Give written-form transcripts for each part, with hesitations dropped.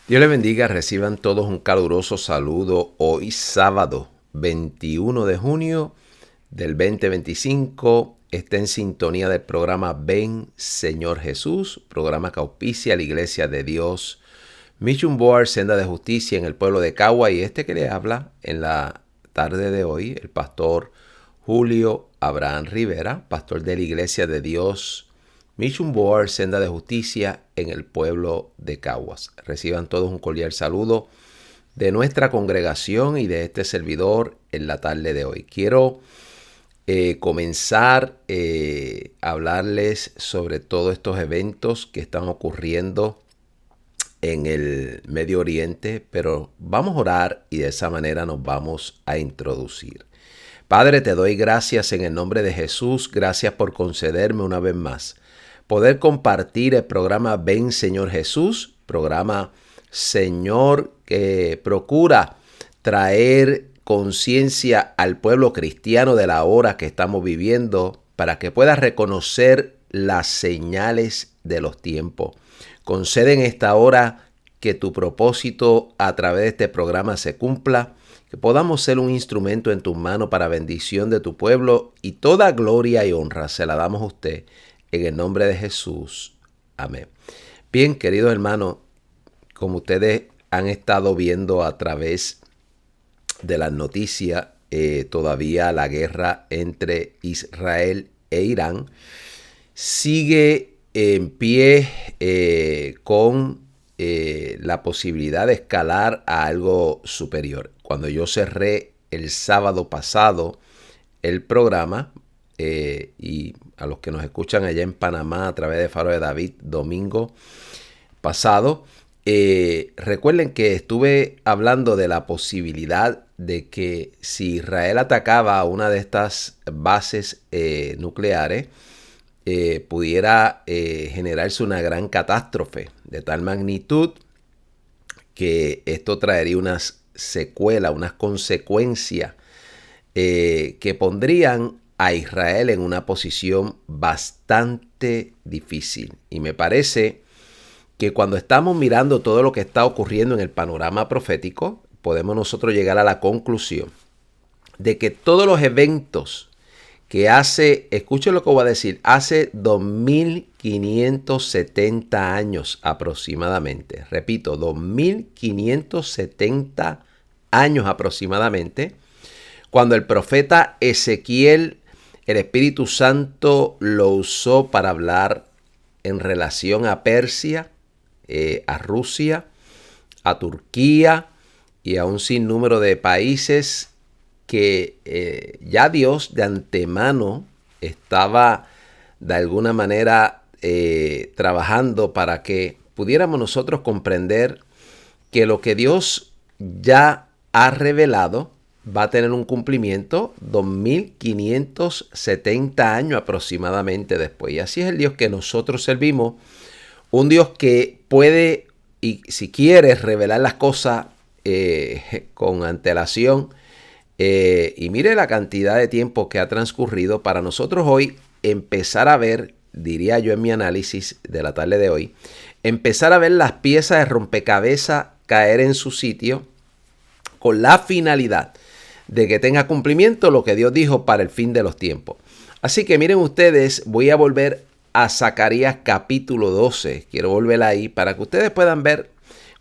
Dios les bendiga, reciban todos un caluroso saludo hoy sábado 21 de junio del 2025. Está en sintonía del programa Ven Señor Jesús, programa que auspicia la Iglesia de Dios Mission Board, Senda de Justicia en el pueblo de Cagua, y que le habla en la tarde de hoy, el pastor Julio Abraham Rivera, pastor de la Iglesia de Dios Mission Board, Senda de Justicia en el pueblo de Caguas. Reciban todos un cordial saludo de nuestra congregación y de este servidor en la tarde de hoy. Quiero comenzar a hablarles sobre todos estos eventos que están ocurriendo en el Medio Oriente, pero vamos a orar y de esa manera nos vamos a introducir. Padre, te doy gracias en el nombre de Jesús. Gracias por concederme una vez más poder compartir el programa Ven Señor Jesús, programa Señor que procura traer conciencia al pueblo cristiano de la hora que estamos viviendo para que pueda reconocer las señales de los tiempos. Concede en esta hora que tu propósito a través de este programa se cumpla, que podamos ser un instrumento en tus manos para bendición de tu pueblo, y toda gloria y honra se la damos a usted en el nombre de Jesús. Amén. Bien, queridos hermanos, como ustedes han estado viendo a través de las noticias, todavía la guerra entre Israel e Irán sigue en pie con la posibilidad de escalar a algo superior. Cuando yo cerré el sábado pasado el programa, y a los que nos escuchan allá en Panamá a través de Faro de David, domingo pasado, recuerden que estuve hablando de la posibilidad de que si Israel atacaba a una de estas bases nucleares, pudiera generarse una gran catástrofe de tal magnitud que esto traería unas secuelas, unas consecuencias que pondrían a Israel en una posición bastante difícil. Y me parece que cuando estamos mirando todo lo que está ocurriendo en el panorama profético, podemos nosotros llegar a la conclusión de que todos los eventos que escuchen lo que voy a decir, hace 2570 años aproximadamente, repito, 2570 años aproximadamente, cuando el profeta Ezequiel, el Espíritu Santo lo usó para hablar en relación a Persia, a Rusia, a Turquía y a un sinnúmero de países que ya Dios de antemano estaba de alguna manera trabajando para que pudiéramos nosotros comprender que lo que Dios ya ha revelado va a tener un cumplimiento 2570 años aproximadamente después. Y así es el Dios que nosotros servimos, un Dios que puede, y si quiere, revelar las cosas con antelación. Y mire la cantidad de tiempo que ha transcurrido para nosotros hoy empezar a ver, diría yo en mi análisis de la tarde de hoy, empezar a ver las piezas de rompecabezas caer en su sitio con la finalidad de que tenga cumplimiento lo que Dios dijo para el fin de los tiempos. Así que miren ustedes, voy a volver a Zacarías capítulo 12. Quiero volver ahí para que ustedes puedan ver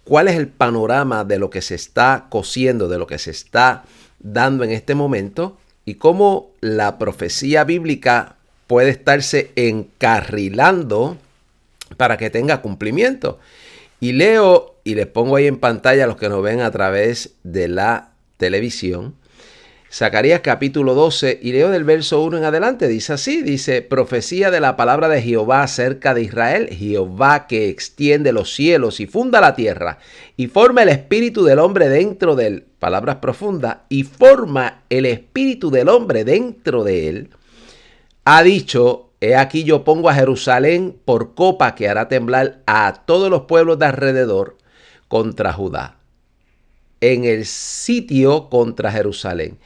cuál es el panorama de lo que se está cosiendo, de lo que se está dando en este momento, y cómo la profecía bíblica puede estarse encarrilando para que tenga cumplimiento. Y leo, y les pongo ahí en pantalla a los que nos ven a través de la televisión, Zacarías capítulo 12, y leo del verso 1 en adelante. Dice así, dice: profecía de la palabra de Jehová acerca de Israel, Jehová que extiende los cielos y funda la tierra, y forma el espíritu del hombre dentro de él. Palabras profundas. Y forma el espíritu del hombre dentro de él. Ha dicho: he aquí yo pongo a Jerusalén por copa que hará temblar a todos los pueblos de alrededor contra Judá, en el sitio contra Jerusalén.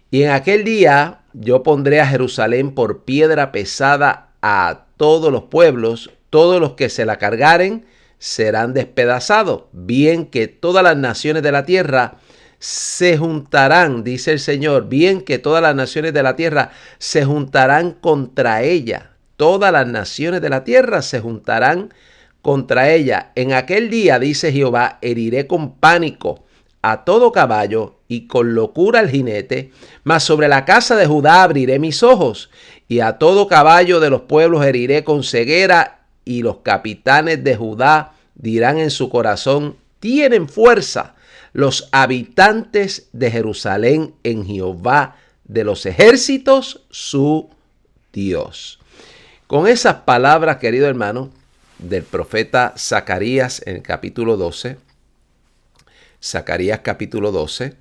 Y en aquel día yo pondré a Jerusalén por piedra pesada a todos los pueblos, todos los que se la cargaren serán despedazados, bien que todas las naciones de la tierra se juntarán, dice el Señor, bien que todas las naciones de la tierra se juntarán contra ella. Todas las naciones de la tierra se juntarán contra ella. En aquel día, dice Jehová, heriré con pánico a todo caballo y con locura al jinete, mas sobre la casa de Judá abriré mis ojos, y a todo caballo de los pueblos heriré con ceguera, y los capitanes de Judá dirán en su corazón, tienen fuerza los habitantes de Jerusalén en Jehová de los ejércitos, su Dios. Con esas palabras, querido hermano, del profeta Zacarías en el capítulo 12, Zacarías capítulo 12,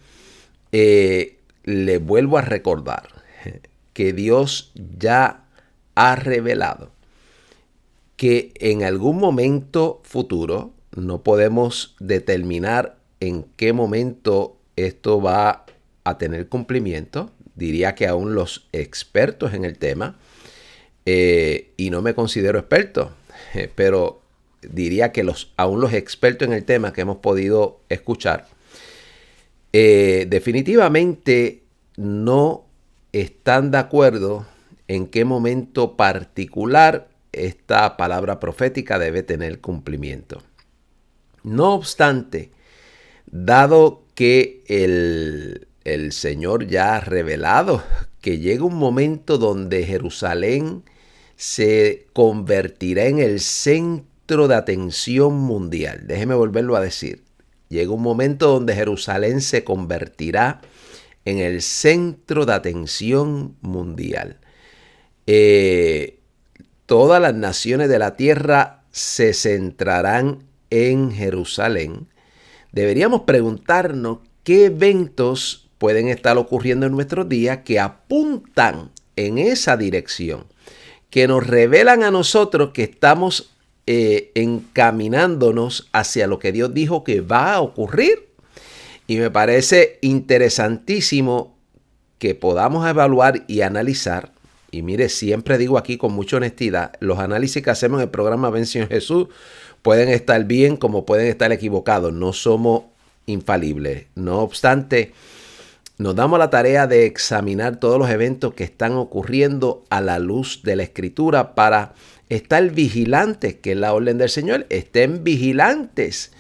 le vuelvo a recordar que Dios ya ha revelado que en algún momento futuro, no podemos determinar en qué momento esto va a tener cumplimiento. Diría que aún los expertos en el tema, y no me considero experto, pero diría que aún los expertos en el tema que hemos podido escuchar, definitivamente no están de acuerdo en qué momento particular esta palabra profética debe tener cumplimiento. No obstante, dado que el Señor ya ha revelado que llega un momento donde Jerusalén se convertirá en el centro de atención mundial. Déjeme volverlo a decir. Llega un momento donde Jerusalén se convertirá en el centro de atención mundial. Todas las naciones de la tierra se centrarán en Jerusalén. Deberíamos preguntarnos qué eventos pueden estar ocurriendo en nuestros días que apuntan en esa dirección, que nos revelan a nosotros que estamos encaminándonos hacia lo que Dios dijo que va a ocurrir. Y me parece interesantísimo que podamos evaluar y analizar. Y mire, siempre digo aquí con mucha honestidad, los análisis que hacemos en el programa Ven Señor Jesús pueden estar bien como pueden estar equivocados. No somos infalibles. No obstante, nos damos la tarea de examinar todos los eventos que están ocurriendo a la luz de la Escritura para estar vigilantes, que es la orden del Señor. Estén vigilantes.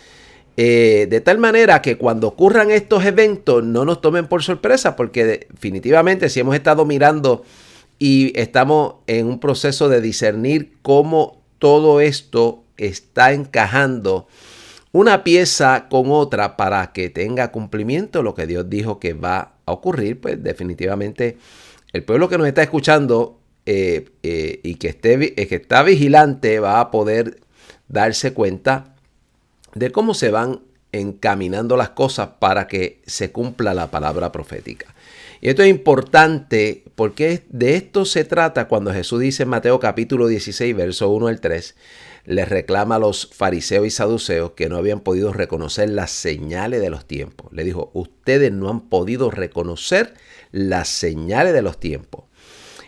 De tal manera que cuando ocurran estos eventos no nos tomen por sorpresa, porque definitivamente si hemos estado mirando y estamos en un proceso de discernir cómo todo esto está encajando una pieza con otra para que tenga cumplimiento lo que Dios dijo que va a ocurrir, pues definitivamente el pueblo que nos está escuchando y que está vigilante va a poder darse cuenta de cómo se van encaminando las cosas para que se cumpla la palabra profética. Y esto es importante porque de esto se trata cuando Jesús dice en Mateo capítulo 16, verso 1 al 3, les reclama a los fariseos y saduceos que no habían podido reconocer las señales de los tiempos. Le dijo, ustedes no han podido reconocer las señales de los tiempos.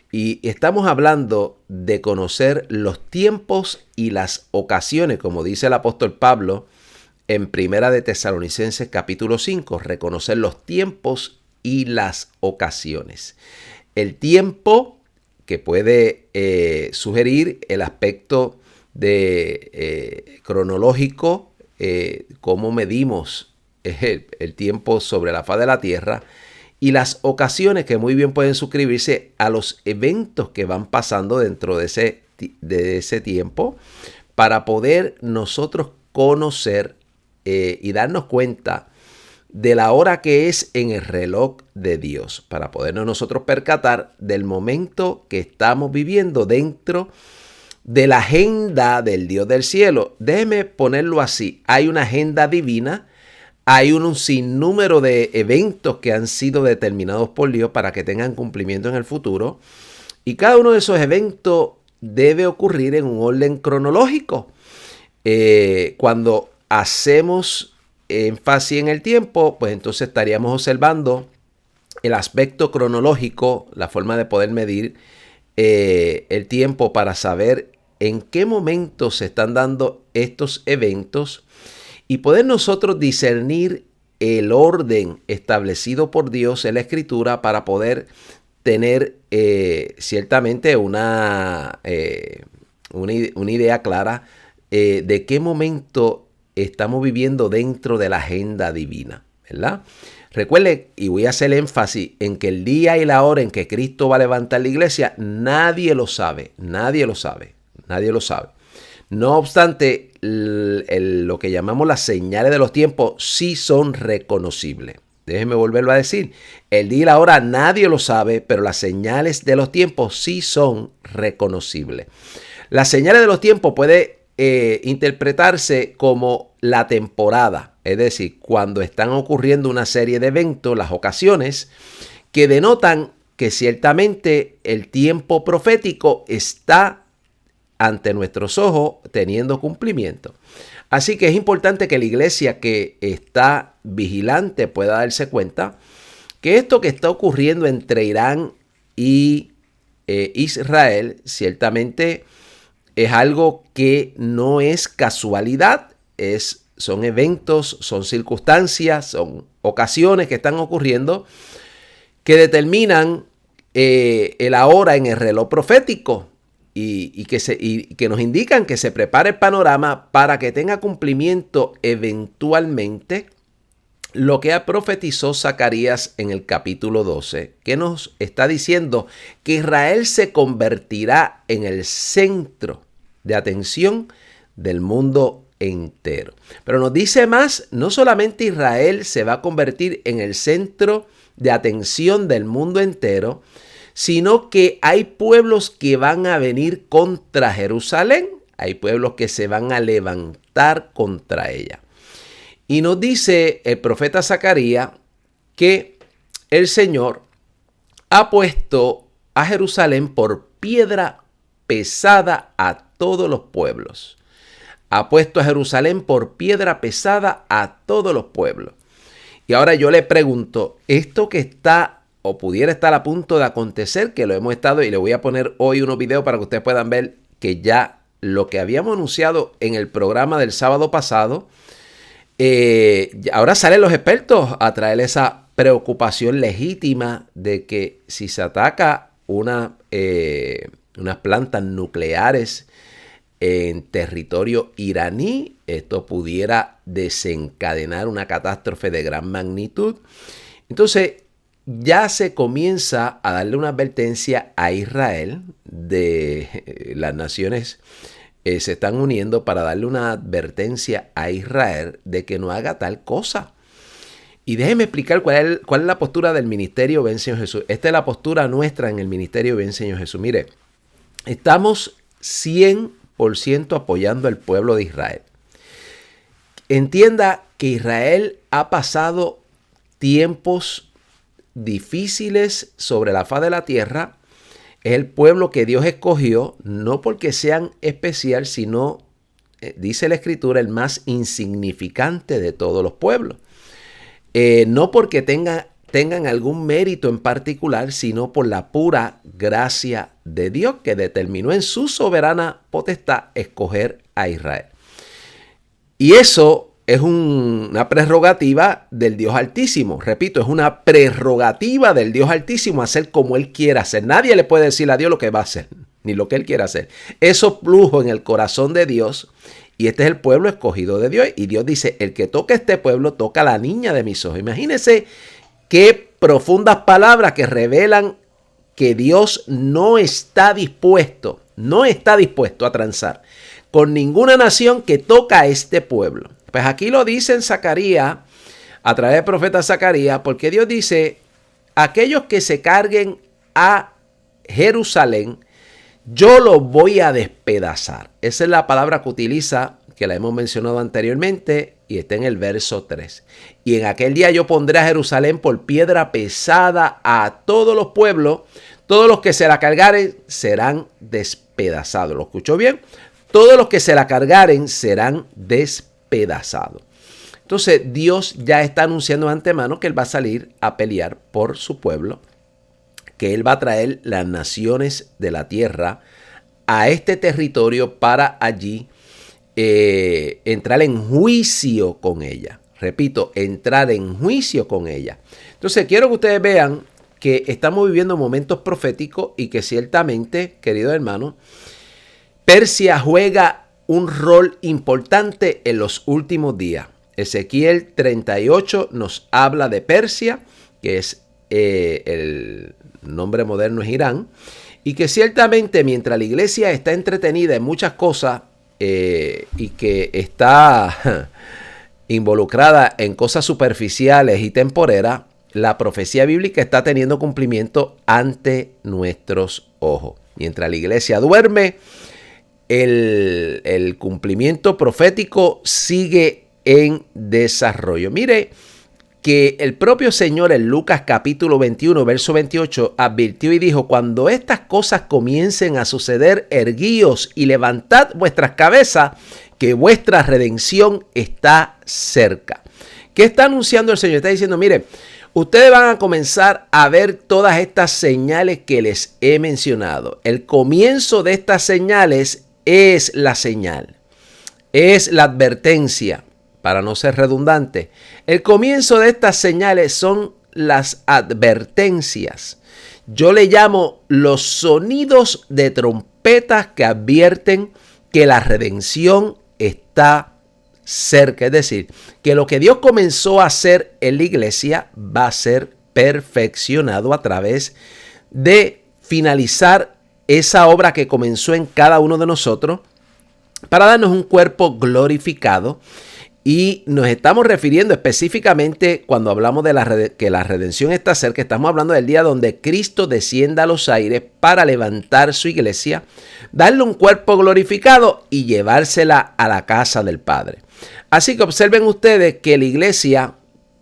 Y estamos hablando de conocer los tiempos y las ocasiones, como dice el apóstol Pablo en Primera de Tesalonicenses capítulo 5, reconocer los tiempos y las ocasiones. El tiempo que puede sugerir el aspecto de cronológico, cómo medimos el tiempo sobre la faz de la tierra, y las ocasiones que muy bien pueden suscribirse a los eventos que van pasando dentro de ese tiempo para poder nosotros conocer y darnos cuenta de la hora que es en el reloj de Dios, para podernos nosotros percatar del momento que estamos viviendo dentro de la agenda del Dios del cielo. Déjeme ponerlo así, hay una agenda divina, hay un sinnúmero de eventos que han sido determinados por Dios para que tengan cumplimiento en el futuro, y cada uno de esos eventos debe ocurrir en un orden cronológico. Cuando hacemos énfasis en el tiempo, pues entonces estaríamos observando el aspecto cronológico, la forma de poder medir el tiempo para saber en qué momento se están dando estos eventos y poder nosotros discernir el orden establecido por Dios en la Escritura para poder tener ciertamente una idea clara de qué momento estamos viviendo dentro de la agenda divina, ¿verdad? Recuerde, y voy a hacer énfasis en que el día y la hora en que Cristo va a levantar la iglesia, nadie lo sabe, nadie lo sabe, nadie lo sabe. No obstante, lo que llamamos las señales de los tiempos sí son reconocibles. Déjenme volverlo a decir. El día y la hora nadie lo sabe, pero las señales de los tiempos sí son reconocibles. Las señales de los tiempos puede interpretarse como la temporada, es decir, cuando están ocurriendo una serie de eventos, las ocasiones que denotan que ciertamente el tiempo profético está ante nuestros ojos teniendo cumplimiento. Así que es importante que la iglesia que está vigilante pueda darse cuenta que esto que está ocurriendo entre Irán y Israel ciertamente es algo que no es casualidad, son eventos, son circunstancias, son ocasiones que están ocurriendo que determinan el ahora en el reloj profético. Y que nos indican que se prepare el panorama para que tenga cumplimiento eventualmente lo que profetizó Zacarías en el capítulo 12, que nos está diciendo que Israel se convertirá en el centro de atención del mundo entero. Pero nos dice más, no solamente Israel se va a convertir en el centro de atención del mundo entero, sino que hay pueblos que van a venir contra Jerusalén, hay pueblos que se van a levantar contra ella. Y nos dice el profeta Zacarías que el Señor ha puesto a Jerusalén por piedra pesada a todos los pueblos. Ha puesto a Jerusalén por piedra pesada a todos los pueblos. Y ahora yo le pregunto, esto que está o pudiera estar a punto de acontecer, que lo hemos estado, y le voy a poner hoy unos videos para que ustedes puedan ver que ya lo que habíamos anunciado en el programa del sábado pasado, ahora salen los expertos a traer esa preocupación legítima de que si se ataca unas plantas nucleares en territorio iraní, esto pudiera desencadenar una catástrofe de gran magnitud. Entonces, ya se comienza a darle una advertencia a Israel de las naciones se están uniendo para darle una advertencia a Israel de que no haga tal cosa. Y déjeme explicar cuál es la postura del Ministerio Ven Señor Jesús. Esta es la postura nuestra en el Ministerio Ven Señor Jesús. Mire, estamos 100% apoyando al pueblo de Israel. Entienda que Israel ha pasado tiempos difíciles sobre la faz de la tierra. Es el pueblo que Dios escogió, no porque sean especial, sino, dice la Escritura, el más insignificante de todos los pueblos. No porque tengan algún mérito en particular, sino por la pura gracia de Dios que determinó en su soberana potestad escoger a Israel. Y eso es una prerrogativa del Dios Altísimo. Repito, es una prerrogativa del Dios Altísimo hacer como Él quiera hacer. Nadie le puede decir a Dios lo que va a hacer, ni lo que Él quiera hacer. Eso plujo en el corazón de Dios y este es el pueblo escogido de Dios. Y Dios dice, el que toca a este pueblo toca a la niña de mis ojos. Imagínense qué profundas palabras que revelan que Dios no está dispuesto a transar con ninguna nación que toca a este pueblo. Pues aquí lo dice en Zacarías, a través del profeta Zacarías, porque Dios dice, aquellos que se carguen a Jerusalén, yo los voy a despedazar. Esa es la palabra que utiliza, que la hemos mencionado anteriormente, y está en el verso 3. Y en aquel día yo pondré a Jerusalén por piedra pesada a todos los pueblos, todos los que se la cargaren serán despedazados. ¿Lo escuchó bien? Todos los que se la cargaren serán despedazados. Entonces Dios ya está anunciando de antemano que Él va a salir a pelear por su pueblo, que Él va a traer las naciones de la tierra a este territorio para allí entrar en juicio con ella. Repito, entrar en juicio con ella. Entonces, quiero que ustedes vean que estamos viviendo momentos proféticos y que ciertamente, queridos hermanos, Persia juega un rol importante en los últimos días. Ezequiel 38 nos habla de Persia, que es el nombre moderno es Irán, y que ciertamente mientras la iglesia está entretenida en muchas cosas y que está involucrada en cosas superficiales y temporeras, la profecía bíblica está teniendo cumplimiento ante nuestros ojos. Mientras la iglesia duerme, el cumplimiento profético sigue en desarrollo. Mire que el propio Señor en Lucas capítulo 21, verso 28, advirtió y dijo: cuando estas cosas comiencen a suceder, erguíos y levantad vuestras cabezas, que vuestra redención está cerca. ¿Qué está anunciando el Señor? Está diciendo, mire, ustedes van a comenzar a ver todas estas señales que les he mencionado. El comienzo de estas señales es la señal, es la advertencia, para no ser redundante. El comienzo de estas señales son las advertencias. Yo le llamo los sonidos de trompetas que advierten que la redención está cerca. Es decir, que lo que Dios comenzó a hacer en la iglesia va a ser perfeccionado a través de finalizar esa obra que comenzó en cada uno de nosotros para darnos un cuerpo glorificado. Y nos estamos refiriendo específicamente cuando hablamos de que la redención está cerca. Estamos hablando del día donde Cristo descienda a los aires para levantar su iglesia, darle un cuerpo glorificado y llevársela a la casa del Padre. Así que observen ustedes que la iglesia,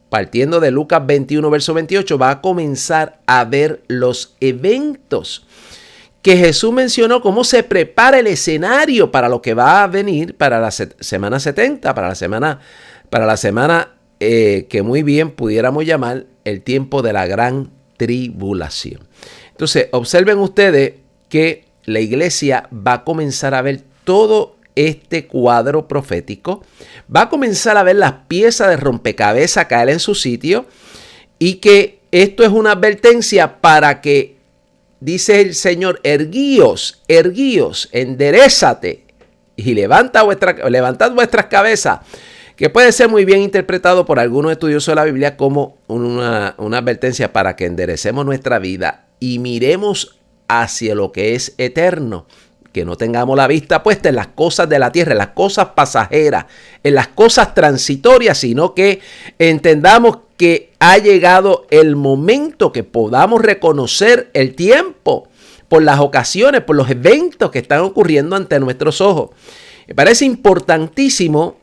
partiendo de Lucas 21, verso 28, va a comenzar a ver los eventos que Jesús mencionó, cómo se prepara el escenario para lo que va a venir para la semana 70, para la semana que muy bien pudiéramos llamar el tiempo de la gran tribulación. Entonces, observen ustedes que la iglesia va a comenzar a ver todo este cuadro profético, va a comenzar a ver las piezas de rompecabezas caer en su sitio y que esto es una advertencia para que, dice el Señor, erguíos, enderézate y levantad vuestras cabezas, que puede ser muy bien interpretado por algunos estudiosos de la Biblia como una advertencia para que enderecemos nuestra vida y miremos hacia lo que es eterno, que no tengamos la vista puesta en las cosas de la tierra, en las cosas pasajeras, en las cosas transitorias, sino que entendamos que ha llegado el momento que podamos reconocer el tiempo por las ocasiones, por los eventos que están ocurriendo ante nuestros ojos. Me parece importantísimo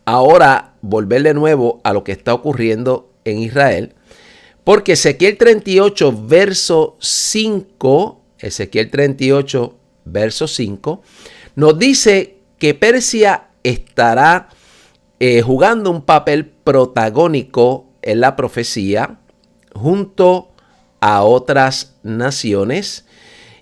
ahora volver de nuevo a lo que está ocurriendo en Israel, porque Ezequiel 38, verso 5, nos dice que Persia estará jugando un papel protagónico en la profecía junto a otras naciones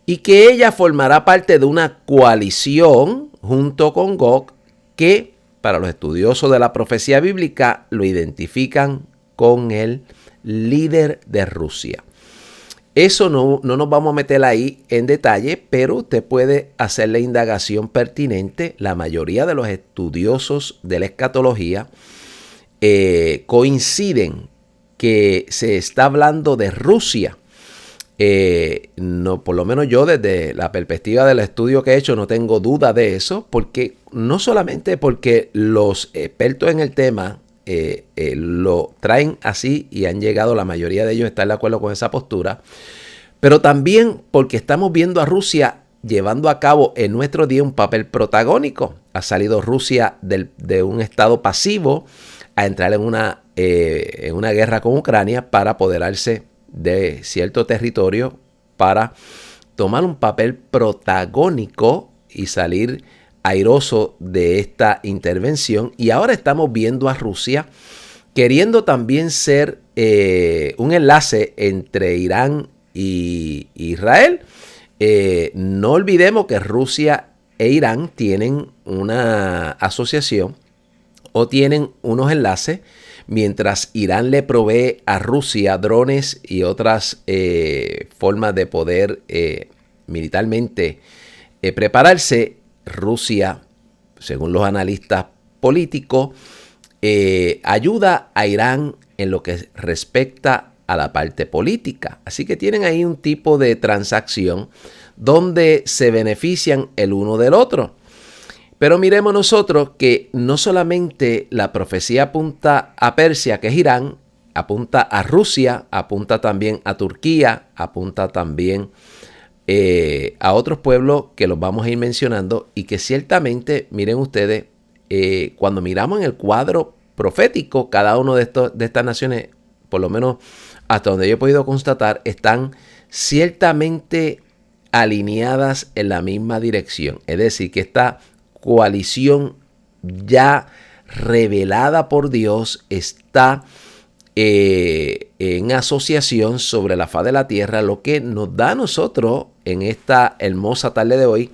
y que ella formará parte de una coalición junto con Gog que para los estudiosos de la profecía bíblica lo identifican con el líder de Rusia. Eso no nos vamos a meter ahí en detalle, pero usted puede hacer la indagación pertinente. La mayoría de los estudiosos de la escatología coinciden que se está hablando de Rusia. No, por lo menos yo desde la perspectiva del estudio que he hecho no tengo duda de eso, porque no solamente porque los expertos en el tema lo traen así y han llegado, la mayoría de ellos a estar de acuerdo con esa postura, pero también porque estamos viendo a Rusia llevando a cabo en nuestro día un papel protagónico. Ha salido Rusia de un estado pasivo a entrar en una guerra con Ucrania para apoderarse de cierto territorio, para tomar un papel protagónico y salir airoso de esta intervención. Y ahora estamos viendo a Rusia queriendo también ser un enlace entre Irán y Israel. No olvidemos que Rusia e Irán tienen una asociación o tienen unos enlaces, mientras Irán le provee a Rusia drones y otras formas de poder militarmente prepararse. Rusia, según los analistas políticos, ayuda a Irán en lo que respecta a la parte política. Así que tienen ahí un tipo de transacción donde se benefician el uno del otro. Pero miremos nosotros que no solamente la profecía apunta a Persia, que es Irán, apunta a Rusia, apunta también a Turquía, apunta también a otros pueblos que los vamos a ir mencionando y que ciertamente, miren ustedes, cuando miramos en el cuadro profético, cada uno de estas naciones, por lo menos hasta donde yo he podido constatar, están ciertamente alineadas en la misma dirección. Es decir, que esta coalición ya revelada por Dios está en asociación sobre la faz de la tierra, lo que nos da a nosotros en esta hermosa tarde de hoy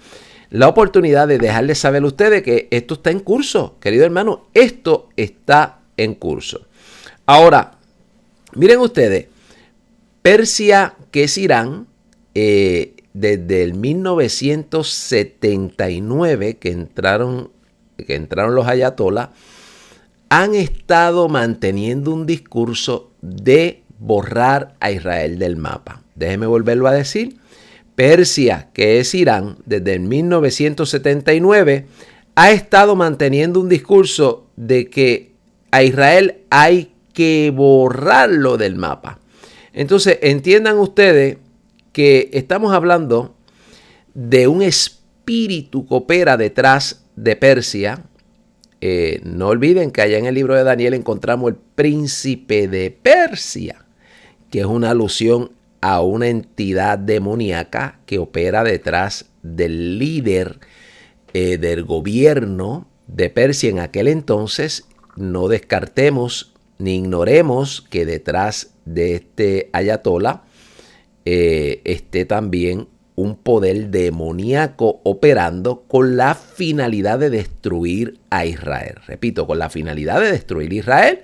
la oportunidad de dejarles saber a ustedes que esto está en curso, querido hermano, esto está en curso. Ahora, miren ustedes, Persia, que es Irán, desde el 1979 que entraron los ayatolás, han estado manteniendo un discurso de borrar a Israel del mapa. Déjeme volverlo a decir. Persia, que es Irán, desde el 1979, ha estado manteniendo un discurso de que a Israel hay que borrarlo del mapa. Entonces, entiendan ustedes que estamos hablando de un espíritu que opera detrás de Persia. No olviden que allá en el libro de Daniel encontramos el príncipe de Persia, que es una alusión a una entidad demoníaca que opera detrás del líder del gobierno de Persia en aquel entonces. No descartemos ni ignoremos que detrás de este ayatolá esté también un poder demoníaco operando con la finalidad de destruir a Israel. Repito, con la finalidad de destruir a Israel.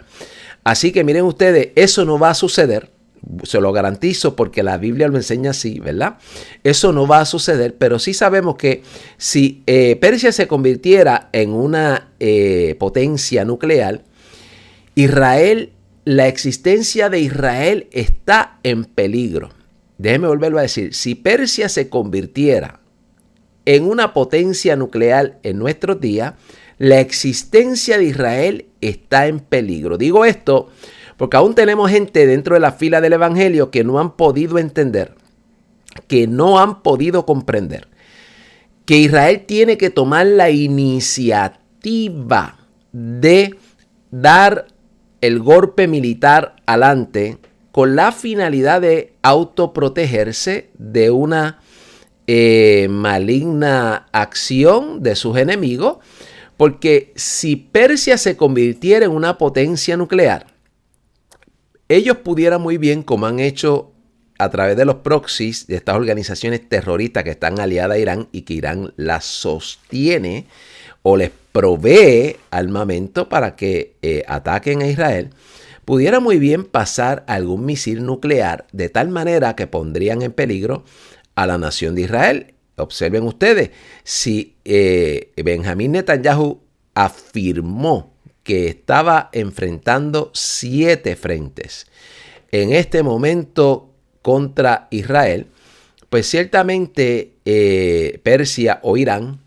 Así que miren ustedes, eso no va a suceder. Se lo garantizo porque la Biblia lo enseña así, ¿verdad? Eso no va a suceder, pero sí sabemos que si Persia se convirtiera en una potencia nuclear, Israel, la existencia de Israel está en peligro. Déjeme volverlo a decir, si Persia se convirtiera en una potencia nuclear en nuestros días, la existencia de Israel está en peligro. Digo esto porque aún tenemos gente dentro de la fila del evangelio que no han podido entender, que no han podido comprender, que Israel tiene que tomar la iniciativa de dar el golpe militar adelante con la finalidad de autoprotegerse de una maligna acción de sus enemigos, porque si Persia se convirtiera en una potencia nuclear, ellos pudieran muy bien, como han hecho a través de los proxies de estas organizaciones terroristas que están aliadas a Irán y que Irán las sostiene o les provee armamento para que ataquen a Israel, pudiera muy bien pasar algún misil nuclear de tal manera que pondrían en peligro a la nación de Israel. Observen ustedes, si Benjamín Netanyahu afirmó que estaba enfrentando 7 frentes en este momento contra Israel, pues ciertamente Persia o Irán,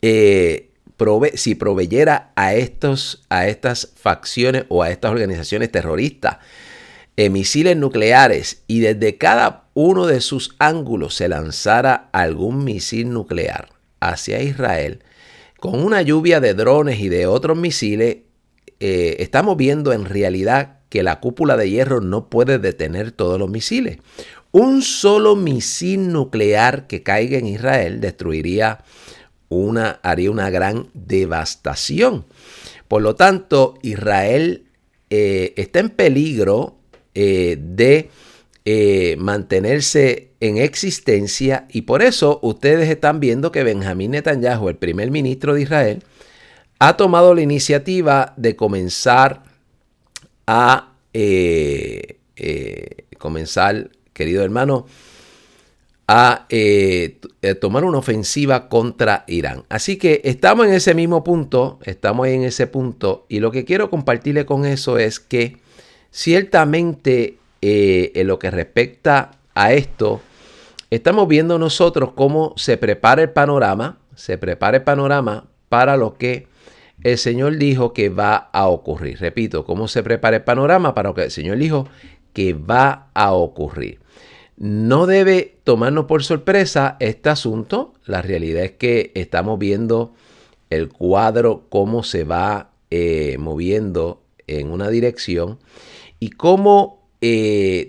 si proveyera a estas facciones o a estas organizaciones terroristas misiles nucleares y desde cada uno de sus ángulos se lanzara algún misil nuclear hacia Israel, con una lluvia de drones y de otros misiles, estamos viendo en realidad que la cúpula de hierro no puede detener todos los misiles. Un solo misil nuclear que caiga en Israel haría una gran devastación. Por lo tanto, Israel está en peligro de mantenerse en existencia, y por eso ustedes están viendo que Benjamín Netanyahu, el primer ministro de Israel, ha tomado la iniciativa de comenzar a querido hermano, a tomar una ofensiva contra Irán. Así que estamos en ese mismo punto, estamos en ese punto, y lo que quiero compartirle con eso es que ciertamente en lo que respecta a esto, estamos viendo nosotros cómo se prepara el panorama para lo que el Señor dijo que va a ocurrir. Repito, cómo se prepara el panorama para lo que el Señor dijo que va a ocurrir. No debe tomarnos por sorpresa este asunto. La realidad es que estamos viendo el cuadro, cómo se va moviendo en una dirección y cómo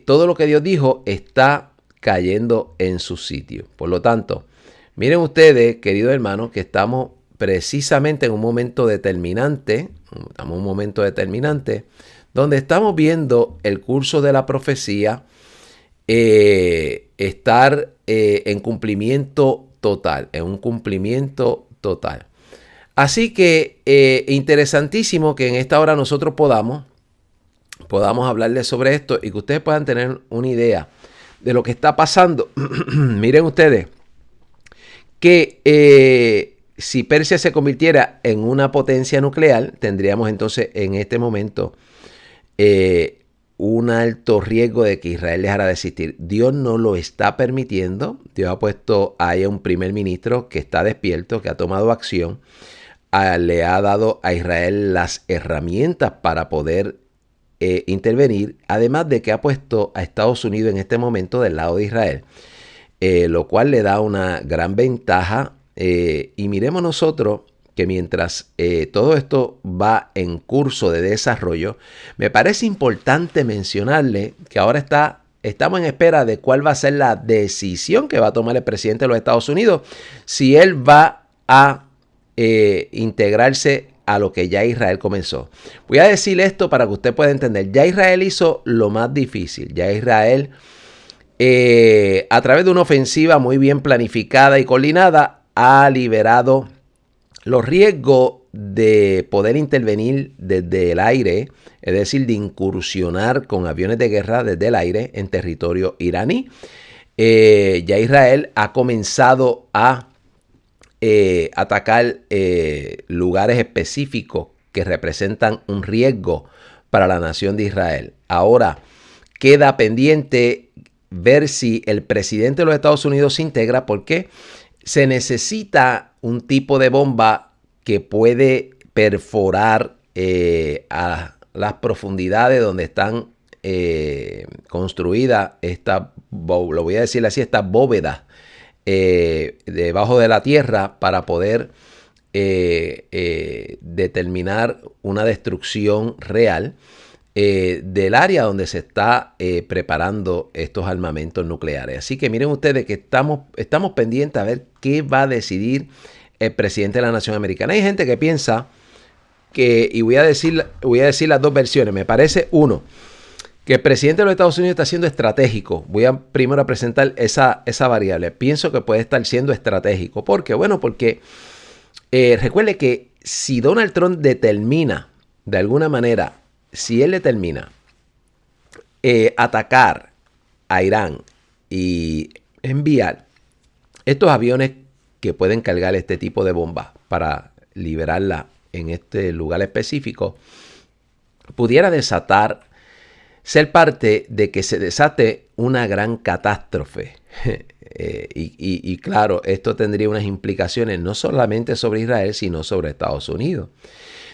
todo lo que Dios dijo está cayendo en su sitio. Por lo tanto, miren ustedes, queridos hermanos, que estamos precisamente en un momento determinante, donde estamos viendo el curso de la profecía estar en cumplimiento total, Así que interesantísimo que en esta hora nosotros podamos hablarles sobre esto y que ustedes puedan tener una idea de lo que está pasando. Miren ustedes que si Persia se convirtiera en una potencia nuclear, tendríamos entonces en este momento un alto riesgo de que Israel dejara de existir. Dios no lo está permitiendo. Dios ha puesto ahí a un primer ministro que está despierto, que ha tomado acción, le ha dado a Israel las herramientas para poder intervenir, además de que ha puesto a Estados Unidos en este momento del lado de Israel, lo cual le da una gran ventaja. Y miremos nosotros que mientras todo esto va en curso de desarrollo, me parece importante mencionarle que ahora estamos en espera de cuál va a ser la decisión que va a tomar el presidente de los Estados Unidos, si él va a integrarse a lo que ya Israel comenzó. Voy a decir esto para que usted pueda entender. Ya Israel hizo lo más difícil. Ya Israel, a través de una ofensiva muy bien planificada y coordinada, ha liberado los riesgos de poder intervenir desde el aire, es decir, de incursionar con aviones de guerra desde el aire en territorio iraní. Ya Israel ha comenzado a atacar lugares específicos que representan un riesgo para la nación de Israel. Ahora queda pendiente ver si el presidente de los Estados Unidos se integra, porque se necesita un tipo de bomba que puede perforar a las profundidades donde están construidas estas, lo voy a decir así, estas bóvedas debajo de la tierra, para poder determinar una destrucción real del área donde se está preparando estos armamentos nucleares. Así que miren ustedes que estamos pendientes a ver qué va a decidir el presidente de la nación americana. Hay gente que piensa que, y voy a decir las dos versiones, me parece, uno, que el presidente de los Estados Unidos está siendo estratégico. Voy a primero presentar esa variable. Pienso que puede estar siendo estratégico. ¿Por qué? Bueno, porque recuerde que si Donald Trump determina, de alguna manera, si él determina atacar a Irán y enviar estos aviones que pueden cargar este tipo de bombas para liberarla en este lugar específico, pudiera ser parte de que se desate una gran catástrofe. Y claro, esto tendría unas implicaciones no solamente sobre Israel, sino sobre Estados Unidos.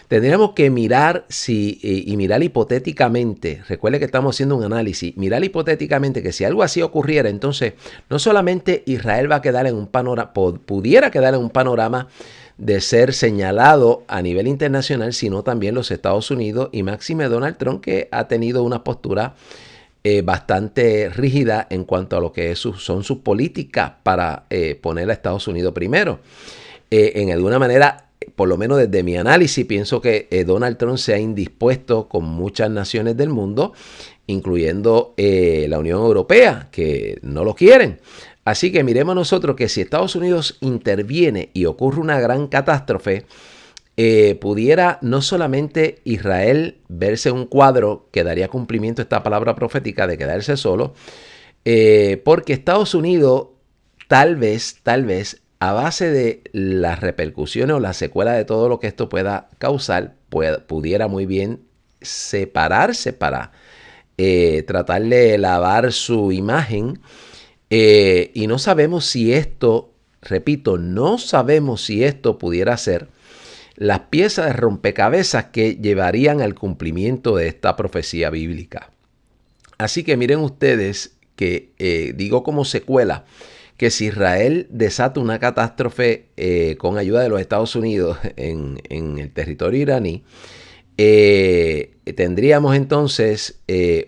Tendríamos que mirar y mirar hipotéticamente, recuerde que estamos haciendo un análisis, mirar hipotéticamente que si algo así ocurriera, entonces no solamente Israel va a quedar en un panorama, pudiera quedar en un panorama de ser señalado a nivel internacional, sino también los Estados Unidos y máxime Donald Trump, que ha tenido una postura bastante rígida en cuanto a lo que son sus políticas para poner a Estados Unidos primero. En alguna manera por lo menos desde mi análisis, pienso que Donald Trump se ha indispuesto con muchas naciones del mundo, incluyendo la Unión Europea, que no lo quieren. Así que miremos nosotros que si Estados Unidos interviene y ocurre una gran catástrofe, pudiera no solamente Israel verse un cuadro que daría cumplimiento a esta palabra profética de quedarse solo, porque Estados Unidos tal vez, a base de las repercusiones o las secuelas de todo lo que esto pueda causar, pudiera muy bien separarse para tratar de lavar su imagen. Y no sabemos si esto, repito, no sabemos si esto pudiera ser las piezas de rompecabezas que llevarían al cumplimiento de esta profecía bíblica. Así que miren ustedes que digo como secuela, que si Israel desata una catástrofe con ayuda de los Estados Unidos en el territorio iraní, tendríamos entonces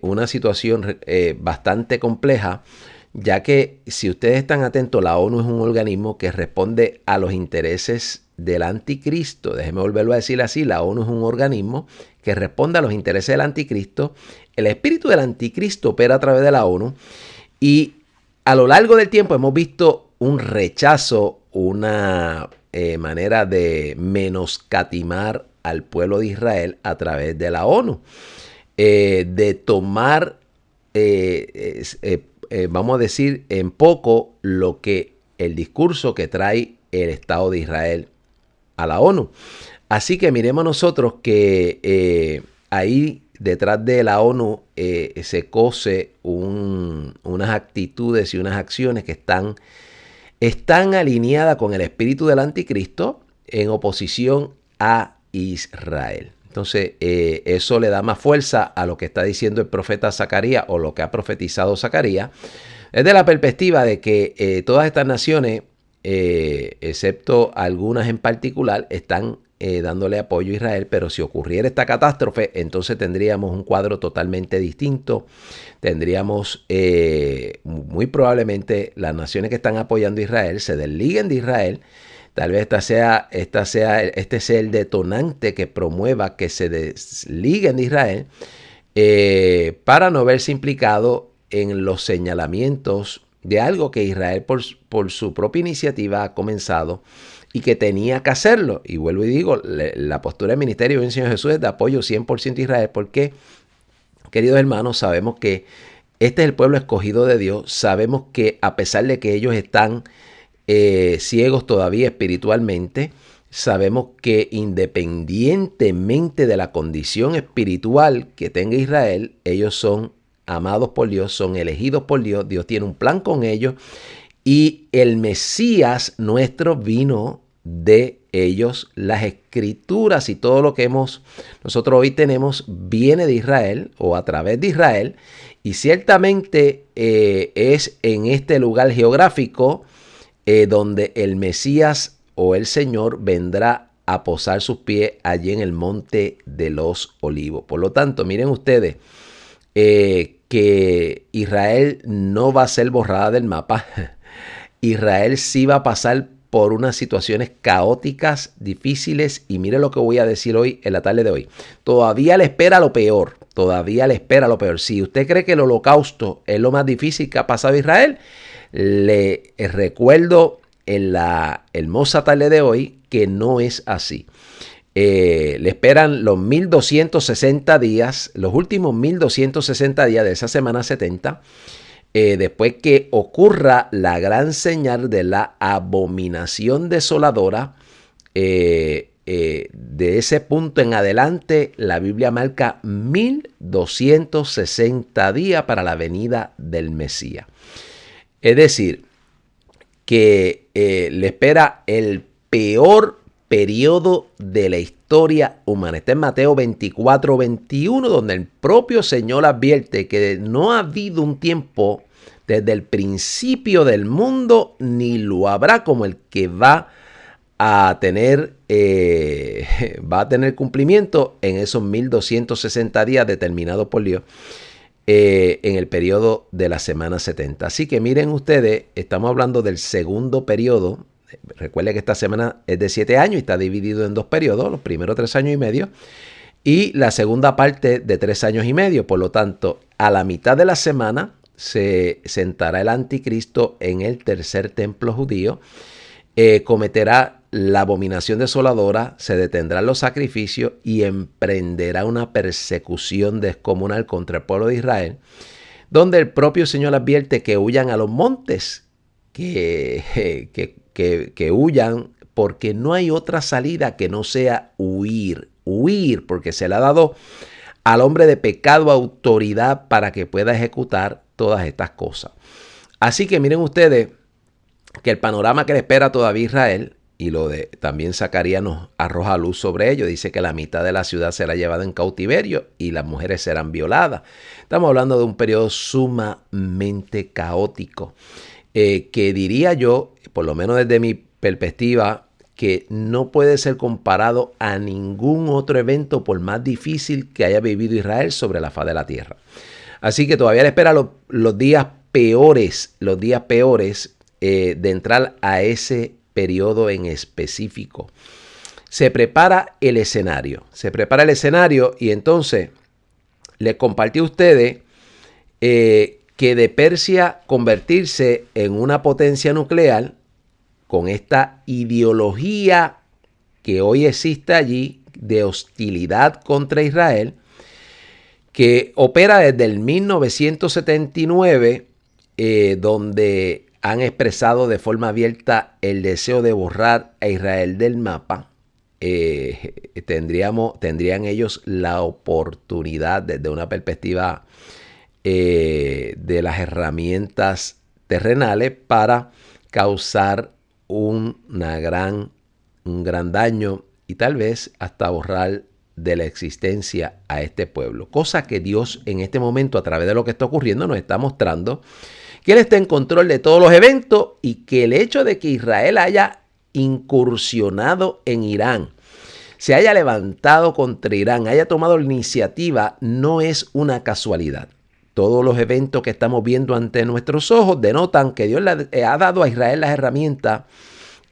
una situación bastante compleja, ya que si ustedes están atentos, la ONU es un organismo que responde a los intereses del anticristo. Déjenme volverlo a decir así, la ONU es un organismo que responde a los intereses del anticristo. El espíritu del anticristo opera a través de la ONU y a lo largo del tiempo hemos visto un rechazo, una manera de menoscatimar al pueblo de Israel a través de la ONU, de tomar vamos a decir en poco lo que el discurso que trae el Estado de Israel a la ONU. Así que miremos nosotros que ahí detrás de la ONU se cose unas actitudes y unas acciones que están alineadas con el espíritu del anticristo en oposición a Israel. Entonces, eso le da más fuerza a lo que está diciendo el profeta Zacarías o lo que ha profetizado Zacarías, desde la perspectiva de que todas estas naciones, excepto algunas en particular, están dándole apoyo a Israel, pero si ocurriera esta catástrofe, entonces tendríamos un cuadro totalmente distinto. Tendríamos muy probablemente las naciones que están apoyando a Israel se desliguen de Israel. Tal vez este sea el detonante que promueva que se desliguen de Israel para no verse implicado en los señalamientos de algo que Israel por su propia iniciativa ha comenzado y que tenía que hacerlo. Y vuelvo y digo, la postura del Ministerio del Señor Jesús es de apoyo 100% a Israel porque, queridos hermanos, sabemos que este es el pueblo escogido de Dios. Sabemos que a pesar de que ellos están ciegos todavía espiritualmente, sabemos que independientemente de la condición espiritual que tenga Israel, ellos son amados por Dios, son elegidos por Dios, Dios tiene un plan con ellos y el Mesías nuestro vino de ellos. Las escrituras y todo lo que nosotros hoy tenemos viene de Israel o a través de Israel y ciertamente es en este lugar geográfico donde el Mesías o el Señor vendrá a posar sus pies allí en el monte de los olivos. Por lo tanto, miren ustedes que Israel no va a ser borrada del mapa. Israel sí va a pasar por unas situaciones caóticas, difíciles, y mire lo que voy a decir hoy en la tarde de hoy. Todavía le espera lo peor, Si usted cree que el holocausto es lo más difícil que ha pasado a Israel, le recuerdo en la hermosa tarde de hoy que no es así. Le esperan los 1260 días, los últimos 1260 días de esa semana 70, después que ocurra la gran señal de la abominación desoladora. De ese punto en adelante, la Biblia marca 1260 días para la venida del Mesías. Es decir, que le espera el peor periodo de la historia humana. Está en Mateo 24, 21, donde el propio Señor advierte que no ha habido un tiempo desde el principio del mundo, ni lo habrá como el que va a tener cumplimiento en esos 1260 días determinados por Dios. En el periodo de la semana 70. Así que miren ustedes, estamos hablando del segundo periodo, Recuerde que esta semana es de 7 años y está dividido en 2 periodos, los primeros 3 años y medio y la segunda parte de 3 años y medio. Por lo tanto, a la mitad de la semana se sentará el anticristo en el tercer templo judío, cometerá la abominación desoladora, se detendrán los sacrificios y emprenderá una persecución descomunal contra el pueblo de Israel, donde el propio Señor advierte que huyan a los montes, que huyan, porque no hay otra salida que no sea huir, porque se le ha dado al hombre de pecado autoridad para que pueda ejecutar todas estas cosas. Así que miren ustedes que el panorama que le espera todavía a Israel, y lo de también Zacarías nos arroja luz sobre ello, dice que la mitad de la ciudad será llevada en cautiverio y las mujeres serán violadas. Estamos hablando de un periodo sumamente caótico, que diría yo, por lo menos desde mi perspectiva, que no puede ser comparado a ningún otro evento por más difícil que haya vivido Israel sobre la faz de la tierra. Así que todavía le espera los días peores, de entrar a ese periodo en específico. Se prepara el escenario y entonces les compartí a ustedes que de Persia convertirse en una potencia nuclear con esta ideología que hoy existe allí de hostilidad contra Israel, que opera desde el 1979, donde han expresado de forma abierta el deseo de borrar a Israel del mapa. Tendrían ellos la oportunidad desde una perspectiva de las herramientas terrenales para causar un gran daño y tal vez hasta borrar de la existencia a este pueblo. Cosa que Dios en este momento, a través de lo que está ocurriendo, nos está mostrando que Él está en control de todos los eventos y que el hecho de que Israel haya incursionado en Irán, se haya levantado contra Irán, haya tomado la iniciativa, no es una casualidad. Todos los eventos que estamos viendo ante nuestros ojos denotan que Dios le ha dado a Israel las herramientas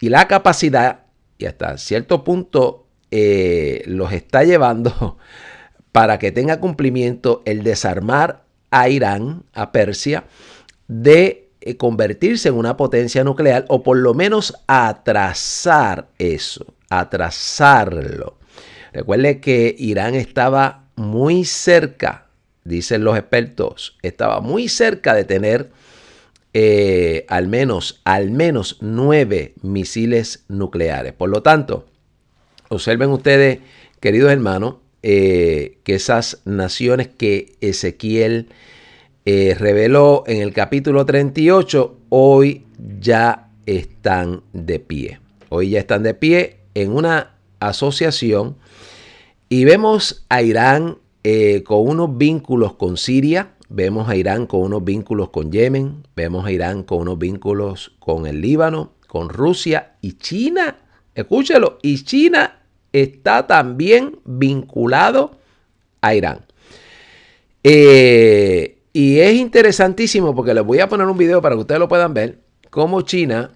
y la capacidad, y hasta cierto punto los está llevando para que tenga cumplimiento el desarmar a Irán, a Persia, de convertirse en una potencia nuclear o por lo menos atrasar eso, atrasarlo. Recuerde que Irán estaba muy cerca, dicen los expertos, estaba muy cerca de tener al menos 9 misiles nucleares. Por lo tanto, observen ustedes, queridos hermanos, que esas naciones que Ezequiel reveló en el capítulo 38, hoy ya están de pie. Hoy ya están de pie en una asociación y vemos a Irán con unos vínculos con Siria, vemos a Irán con unos vínculos con Yemen, vemos a Irán con unos vínculos con el Líbano, con Rusia y China. Escúchelo, y China está también vinculado a Irán. Y es interesantísimo porque les voy a poner un video para que ustedes lo puedan ver, cómo China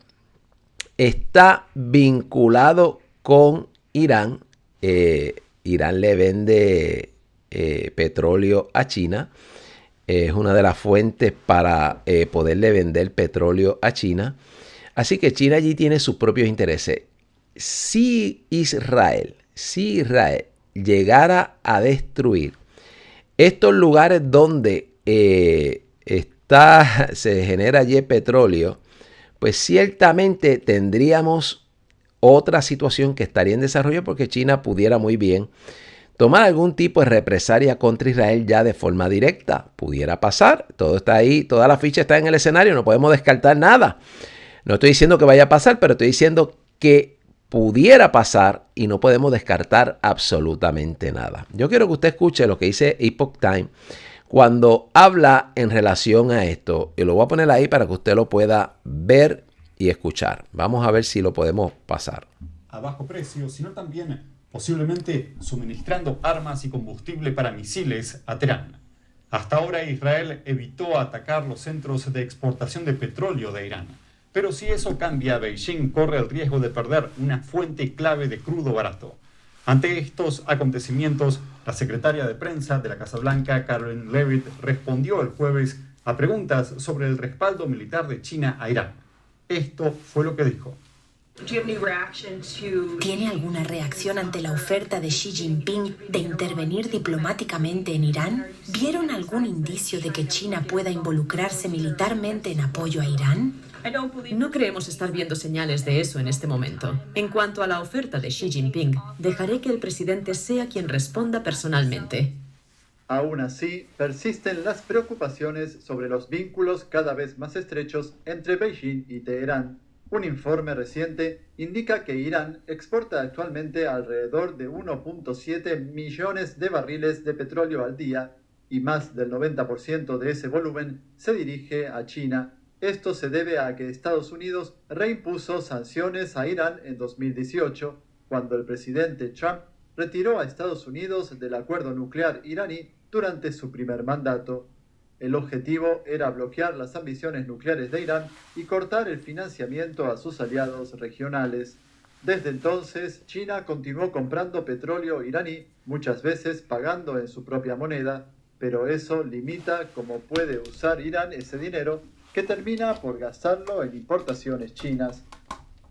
está vinculado con Irán. Irán le vende petróleo a China. Es una de las fuentes para poderle vender petróleo a China. Así que China allí tiene sus propios intereses. Si Israel llegara a destruir estos lugares donde se genera allí petróleo, pues ciertamente tendríamos otra situación que estaría en desarrollo porque China pudiera muy bien tomar algún tipo de represalia contra Israel ya de forma directa. Pudiera pasar, todo está ahí, toda la ficha está en el escenario, no podemos descartar nada. No estoy diciendo que vaya a pasar, pero estoy diciendo que pudiera pasar y no podemos descartar absolutamente nada. Yo quiero que usted escuche lo que dice Epoch Times cuando habla en relación a esto. Y lo voy a poner ahí para que usted lo pueda ver y escuchar. Vamos a ver si lo podemos pasar. A bajo precio, sino también posiblemente suministrando armas y combustible para misiles a Teherán. Hasta ahora Israel evitó atacar los centros de exportación de petróleo de Irán. Pero si eso cambia, Beijing corre el riesgo de perder una fuente clave de crudo barato. Ante estos acontecimientos, la secretaria de prensa de la Casa Blanca, Caroline Leavitt, respondió el jueves a preguntas sobre el respaldo militar de China a Irán. Esto fue lo que dijo. ¿Tiene alguna reacción ante la oferta de Xi Jinping de intervenir diplomáticamente en Irán? ¿Vieron algún indicio de que China pueda involucrarse militarmente en apoyo a Irán? No creemos estar viendo señales de eso en este momento. En cuanto a la oferta de Xi Jinping, dejaré que el presidente sea quien responda personalmente. Aún así, persisten las preocupaciones sobre los vínculos cada vez más estrechos entre Beijing y Teherán. Un informe reciente indica que Irán exporta actualmente alrededor de 1.7 millones de barriles de petróleo al día y más del 90% de ese volumen se dirige a China. Esto se debe a que Estados Unidos reimpuso sanciones a Irán en 2018, cuando el presidente Trump retiró a Estados Unidos del acuerdo nuclear iraní durante su primer mandato. El objetivo era bloquear las ambiciones nucleares de Irán y cortar el financiamiento a sus aliados regionales. Desde entonces, China continuó comprando petróleo iraní, muchas veces pagando en su propia moneda, pero eso limita cómo puede usar Irán ese dinero, que termina por gastarlo en importaciones chinas.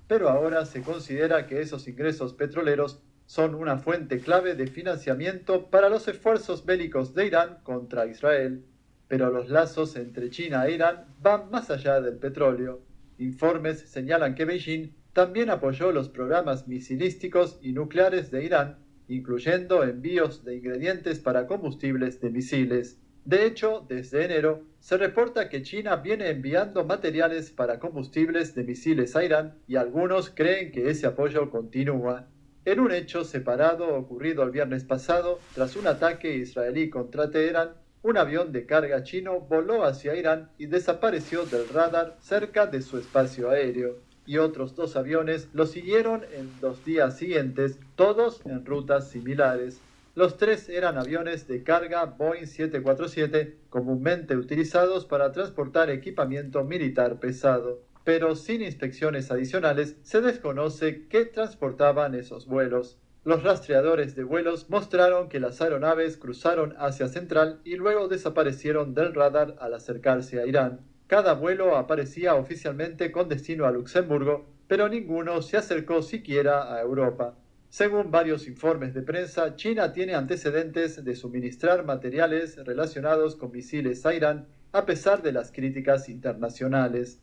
Pero ahora se considera que esos ingresos petroleros son una fuente clave de financiamiento para los esfuerzos bélicos de Irán contra Israel. Pero los lazos entre China e Irán van más allá del petróleo. Informes señalan que Beijing también apoyó los programas misilísticos y nucleares de Irán, incluyendo envíos de ingredientes para combustibles de misiles. De hecho, desde enero, se reporta que China viene enviando materiales para combustibles de misiles a Irán y algunos creen que ese apoyo continúa. En un hecho separado ocurrido el viernes pasado, tras un ataque israelí contra Teherán, un avión de carga chino voló hacia Irán y desapareció del radar cerca de su espacio aéreo, y otros 2 aviones lo siguieron en los días siguientes, todos en rutas similares. Los 3 eran aviones de carga Boeing 747, comúnmente utilizados para transportar equipamiento militar pesado, pero sin inspecciones adicionales se desconoce qué transportaban esos vuelos. Los rastreadores de vuelos mostraron que las aeronaves cruzaron Asia Central y luego desaparecieron del radar al acercarse a Irán. Cada vuelo aparecía oficialmente con destino a Luxemburgo, pero ninguno se acercó siquiera a Europa. Según varios informes de prensa, China tiene antecedentes de suministrar materiales relacionados con misiles a Irán, a pesar de las críticas internacionales.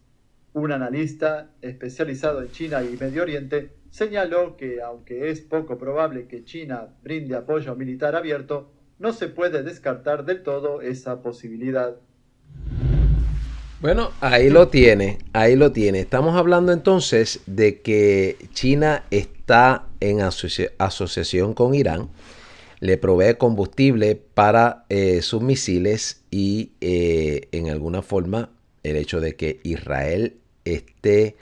Un analista especializado en China y Medio Oriente señaló que, aunque es poco probable que China brinde apoyo militar abierto, no se puede descartar del todo esa posibilidad. Bueno, ahí lo tiene, ahí lo tiene. Estamos hablando entonces de que China está en asociación con Irán, le provee combustible para sus misiles y en alguna forma el hecho de que Israel esté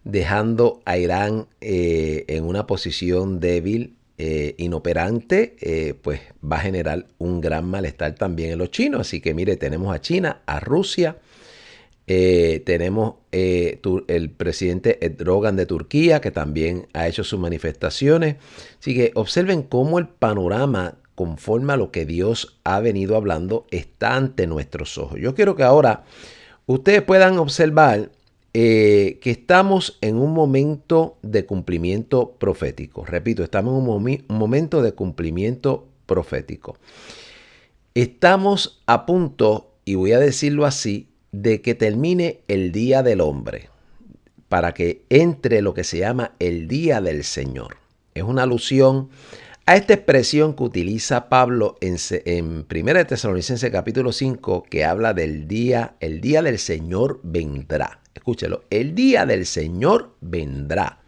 dejando a Irán en una posición débil, inoperante, pues va a generar un gran malestar también en los chinos. Así que mire, tenemos a China, a Rusia, tenemos el presidente Erdogan de Turquía, que también ha hecho sus manifestaciones. Así que observen cómo el panorama, conforme a lo que Dios ha venido hablando, está ante nuestros ojos. Yo quiero que ahora ustedes puedan observar que estamos en un momento de cumplimiento profético. Repito, estamos en un momento de cumplimiento profético. Estamos a punto, y voy a decirlo así, de que termine el día del hombre, para que entre lo que se llama el día del Señor. Es una alusión a esta expresión que utiliza Pablo en 1 Tesalonicenses capítulo 5, que habla del día, el día del Señor vendrá. Escúchelo, el día del Señor vendrá.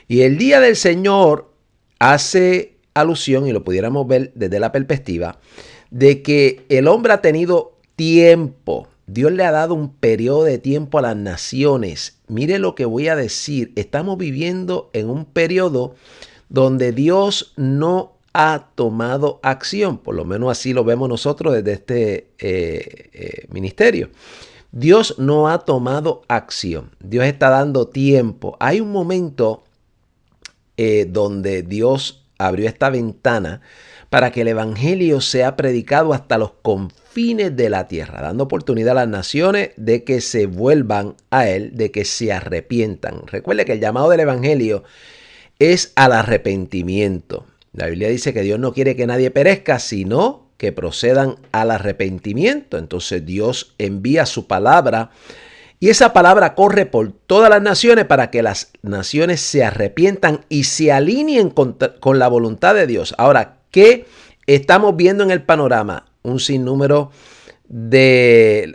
Y el día del Señor hace alusión, y lo pudiéramos ver desde la perspectiva, de que el hombre ha tenido tiempo. Dios le ha dado un periodo de tiempo a las naciones. Mire lo que voy a decir. Estamos viviendo en un periodo donde Dios no ha tomado acción. Por lo menos así lo vemos nosotros desde este ministerio. Dios no ha tomado acción. Dios está dando tiempo. Hay un momento donde Dios abrió esta ventana para que el evangelio sea predicado hasta los confines de la tierra, dando oportunidad a las naciones de que se vuelvan a Él, de que se arrepientan. Recuerde que el llamado del evangelio es al arrepentimiento. La Biblia dice que Dios no quiere que nadie perezca, sino que procedan al arrepentimiento. Entonces Dios envía su palabra y esa palabra corre por todas las naciones para que las naciones se arrepientan y se alineen con la voluntad de Dios. Ahora, ¿qué estamos viendo en el panorama? Un sinnúmero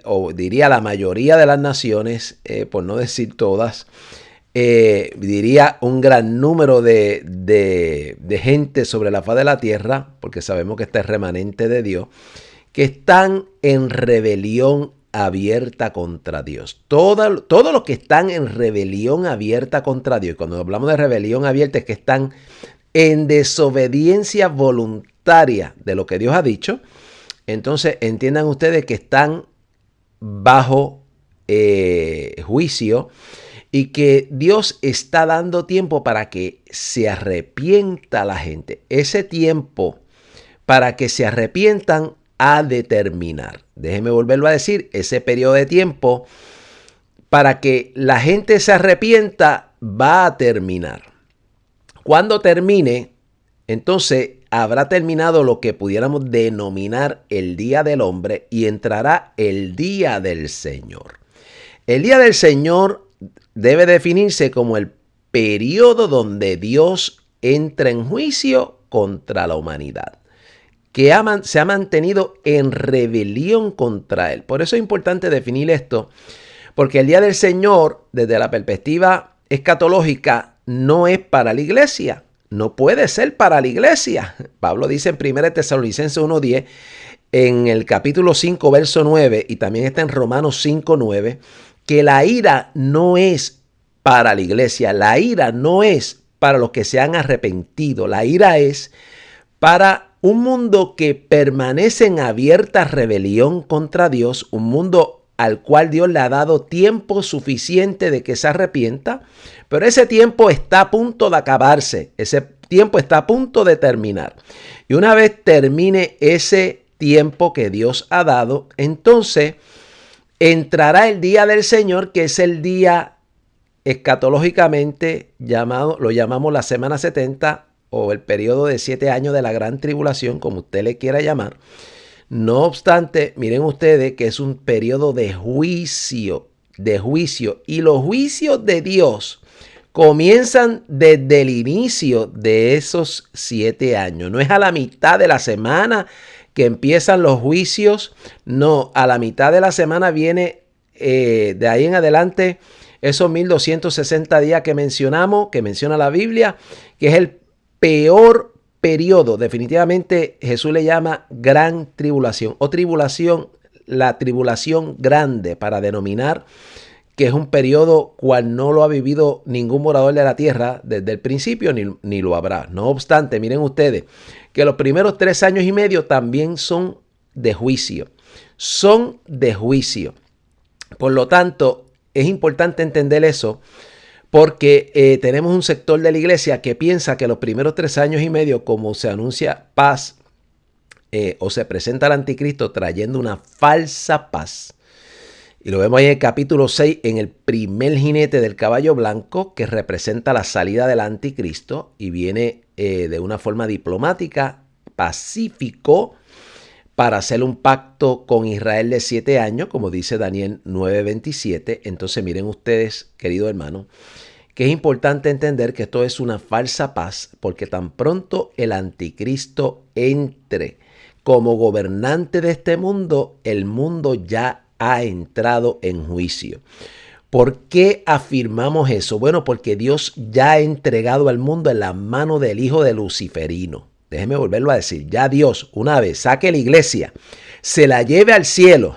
o diría la mayoría de las naciones, por no decir todas, diría un gran número de gente sobre la faz de la tierra, porque sabemos que este es remanente de Dios, que están en rebelión abierta contra Dios. Todos los que están en rebelión abierta contra Dios, y cuando hablamos de rebelión abierta es que están en desobediencia voluntaria de lo que Dios ha dicho, entonces entiendan ustedes que están bajo juicio y que Dios está dando tiempo para que se arrepienta la gente. Ese tiempo para que se arrepientan ha de terminar. Déjeme volverlo a decir, ese periodo de tiempo para que la gente se arrepienta va a terminar. Cuando termine, entonces habrá terminado lo que pudiéramos denominar el día del hombre y entrará el día del Señor. El día del Señor debe definirse como el periodo donde Dios entra en juicio contra la humanidad, que se ha mantenido en rebelión contra Él. Por eso es importante definir esto, porque el día del Señor, desde la perspectiva escatológica, no es para la iglesia. No puede ser para la iglesia. Pablo dice en 1 Tesalonicenses 1:10, en el capítulo 5, verso 9, y también está en Romanos 5:9, que la ira no es para la iglesia. La ira no es para los que se han arrepentido. La ira es para un mundo que permanece en abierta rebelión contra Dios, un mundo al cual Dios le ha dado tiempo suficiente de que se arrepienta, pero ese tiempo está a punto de acabarse, ese tiempo está a punto de terminar. Y una vez termine ese tiempo que Dios ha dado, entonces entrará el día del Señor, que es el día escatológicamente llamado, lo llamamos la semana 70 o el periodo de 7 años de la gran tribulación, como usted le quiera llamar. No obstante, miren ustedes que es un periodo de juicio, y los juicios de Dios comienzan desde el inicio de esos 7 años. No es a la mitad de la semana que empiezan los juicios, no, a la mitad de la semana viene de ahí en adelante esos 1260 días que mencionamos, que menciona la Biblia, que es el peor periodo. Definitivamente Jesús le llama gran tribulación o tribulación, la tribulación grande, para denominar que es un periodo cual no lo ha vivido ningún morador de la tierra desde el principio ni lo habrá. No obstante, miren ustedes que los primeros 3 años y medio también son de juicio. Son de juicio. Por lo tanto, es importante entender eso, porque tenemos un sector de la iglesia que piensa que los primeros 3 años y medio, como se anuncia paz o se presenta el anticristo trayendo una falsa paz, y lo vemos ahí en el capítulo 6, en el primer jinete del caballo blanco, que representa la salida del anticristo y viene de una forma diplomática, pacífico, para hacer un pacto con Israel de 7 años, como dice Daniel 9:27. Entonces miren ustedes, querido hermano, que es importante entender que esto es una falsa paz, porque tan pronto el anticristo entre como gobernante de este mundo, el mundo ya ha entrado en juicio. ¿Por qué afirmamos eso? Bueno, porque Dios ya ha entregado al mundo en la mano del hijo de Luciferino. Déjeme volverlo a decir. Ya Dios, una vez saque la iglesia, se la lleve al cielo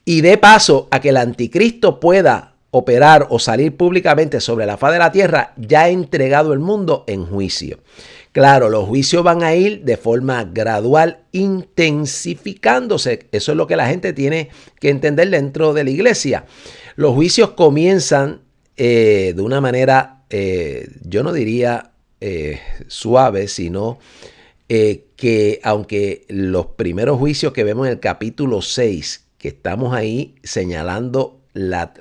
y dé paso a que el anticristo pueda operar o salir públicamente sobre la faz de la tierra, ya ha entregado el mundo en juicio. Claro, los juicios van a ir de forma gradual intensificándose. Eso es lo que la gente tiene que entender dentro de la iglesia. Los juicios comienzan de una manera, yo no diría suave, sino que aunque los primeros juicios que vemos en el capítulo 6, que estamos ahí señalando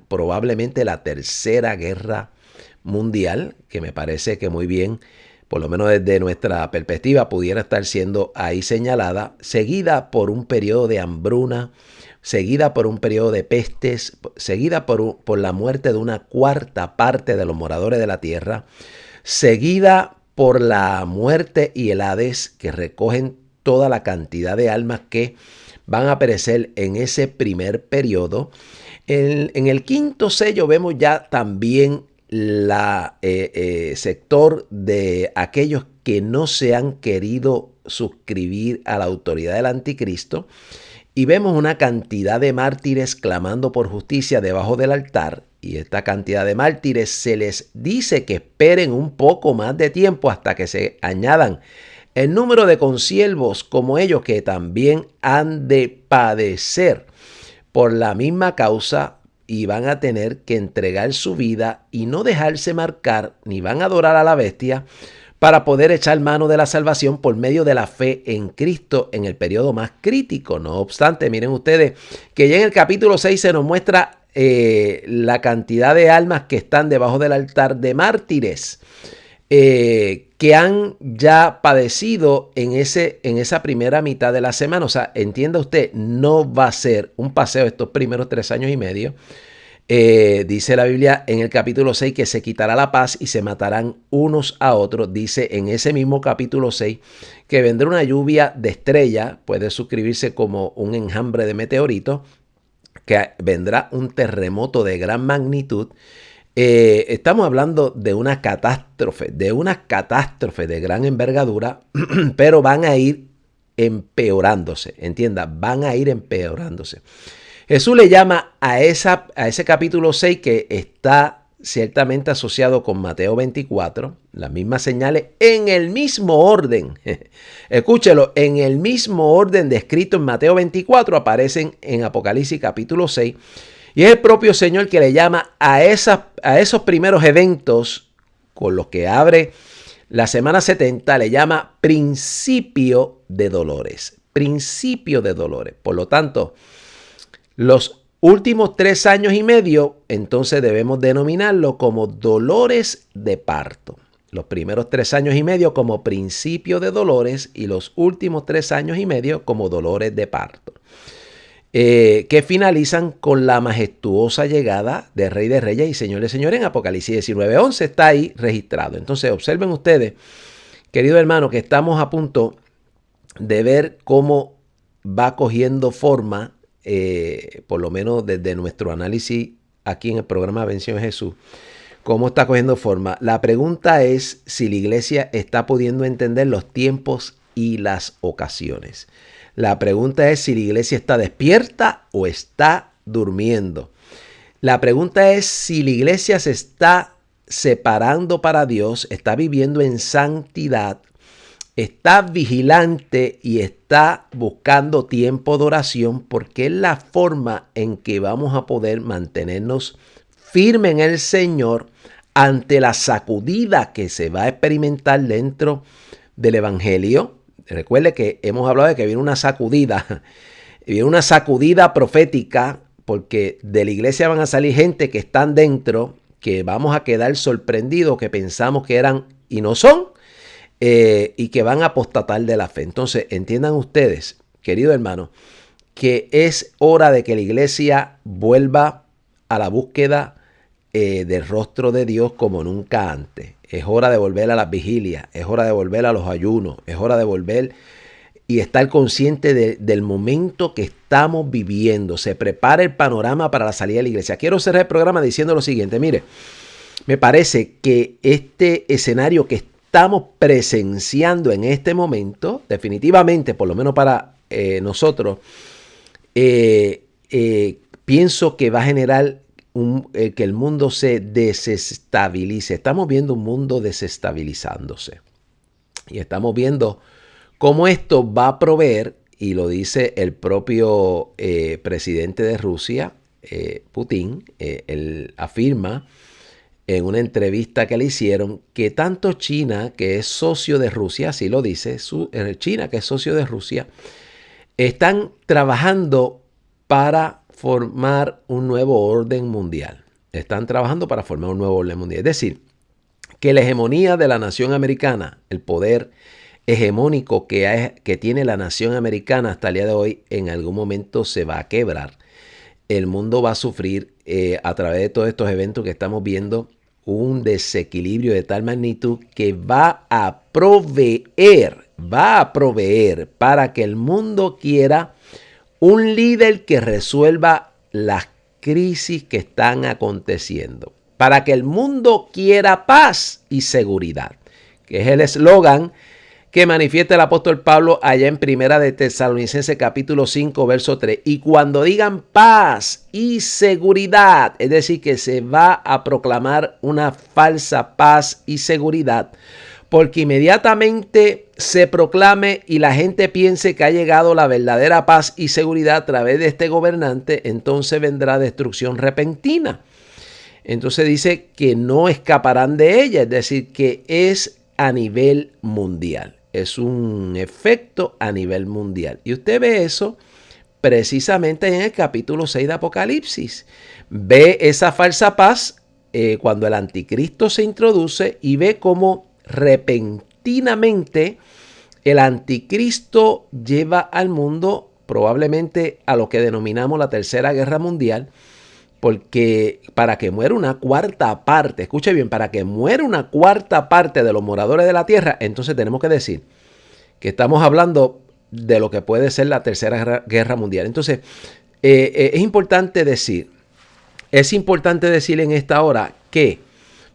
probablemente la tercera guerra mundial, que me parece que muy bien, por lo menos desde nuestra perspectiva, pudiera estar siendo ahí señalada, seguida por un periodo de hambruna, seguida por un periodo de pestes, seguida por la muerte de una cuarta parte de los moradores de la tierra, seguida por la muerte y el Hades, que recogen toda la cantidad de almas que van a perecer en ese primer periodo. En el quinto sello vemos ya también sector de aquellos que no se han querido suscribir a la autoridad del anticristo, y vemos una cantidad de mártires clamando por justicia debajo del altar, y esta cantidad de mártires se les dice que esperen un poco más de tiempo hasta que se añadan el número de consiervos como ellos, que también han de padecer por la misma causa y van a tener que entregar su vida y no dejarse marcar, ni van a adorar a la bestia, para poder echar mano de la salvación por medio de la fe en Cristo en el periodo más crítico. No obstante, miren ustedes que ya en el capítulo 6 se nos muestra la cantidad de almas que están debajo del altar de mártires, que han ya padecido en esa primera mitad de la semana. O sea, entienda usted, no va a ser un paseo estos primeros 3 años y medio. Dice la Biblia en el capítulo 6 que se quitará la paz y se matarán unos a otros. Dice en ese mismo capítulo 6 que vendrá una lluvia de estrellas, puede suscribirse como un enjambre de meteoritos, que vendrá un terremoto de gran magnitud. Estamos hablando de una catástrofe de gran envergadura, pero van a ir empeorándose, entienda, van a ir empeorándose. Jesús le llama a ese capítulo 6, que está ciertamente asociado con Mateo 24, las mismas señales en el mismo orden. Escúchelo, en el mismo orden descrito en Mateo 24 aparecen en Apocalipsis capítulo 6. Y es el propio Señor que le llama a esos primeros eventos con los que abre la semana 70, le llama principio de dolores. Principio de dolores. Por lo tanto, los últimos 3 años y medio, entonces debemos denominarlo como dolores de parto. Los primeros 3 años y medio como principio de dolores y los últimos 3 años y medio como dolores de parto. Que finalizan con la majestuosa llegada de Rey de Reyes y Señor de Señores en Apocalipsis 19:11, está ahí registrado. Entonces observen ustedes, querido hermano, que estamos a punto de ver cómo va cogiendo forma, por lo menos desde nuestro análisis aquí en el programa Vención Jesús, cómo está cogiendo forma. La pregunta es si la iglesia está pudiendo entender los tiempos y las ocasiones. La pregunta es si la iglesia está despierta o está durmiendo. La pregunta es si la iglesia se está separando para Dios, está viviendo en santidad, está vigilante y está buscando tiempo de oración, porque es la forma en que vamos a poder mantenernos firmes en el Señor ante la sacudida que se va a experimentar dentro del Evangelio. Recuerde que hemos hablado de que viene una sacudida profética, porque de la iglesia van a salir gente que están dentro, que vamos a quedar sorprendidos, que pensamos que eran y no son, y que van a apostatar de la fe. Entonces, entiendan ustedes, querido hermano, que es hora de que la iglesia vuelva a la búsqueda del rostro de Dios como nunca antes. Es hora de volver a las vigilias, es hora de volver a los ayunos, es hora de volver y estar consciente del momento que estamos viviendo. Se prepara el panorama para la salida de la iglesia. Quiero cerrar el programa diciendo lo siguiente. Mire, me parece que este escenario que estamos presenciando en este momento, definitivamente, por lo menos para nosotros, pienso que va a generar que el mundo se desestabilice. Estamos viendo un mundo desestabilizándose. Y estamos viendo cómo esto va a proveer, y lo dice el propio presidente de Rusia, Putin. Él afirma en una entrevista que le hicieron que tanto China, que es socio de Rusia, así lo dice, China, que es socio de Rusia, están trabajando para formar un nuevo orden mundial. Están trabajando para formar un nuevo orden mundial. Es decir, que la hegemonía de la nación americana, el poder hegemónico que tiene la nación americana hasta el día de hoy, en algún momento se va a quebrar. El mundo va a sufrir a través de todos estos eventos que estamos viendo un desequilibrio de tal magnitud que va a proveer para que el mundo quiera un líder que resuelva las crisis que están aconteciendo, para que el mundo quiera paz y seguridad, que es el eslogan que manifiesta el apóstol Pablo allá en Primera de Tesalonicenses capítulo 5 verso 3. Y cuando digan paz y seguridad, es decir, que se va a proclamar una falsa paz y seguridad, porque inmediatamente se proclame y la gente piense que ha llegado la verdadera paz y seguridad a través de este gobernante, entonces vendrá destrucción repentina. Entonces dice que no escaparán de ella, es decir, que es a nivel mundial. Es un efecto a nivel mundial. Y usted ve eso precisamente en el capítulo 6 de Apocalipsis. Ve esa falsa paz cuando el anticristo se introduce y ve cómo repentinamente el anticristo lleva al mundo probablemente a lo que denominamos la Tercera Guerra Mundial. Porque para que muera una cuarta parte, escuche bien, para que muera una cuarta parte de los moradores de la tierra, entonces tenemos que decir que estamos hablando de lo que puede ser la Tercera Guerra Mundial. Entonces, es importante decir en esta hora que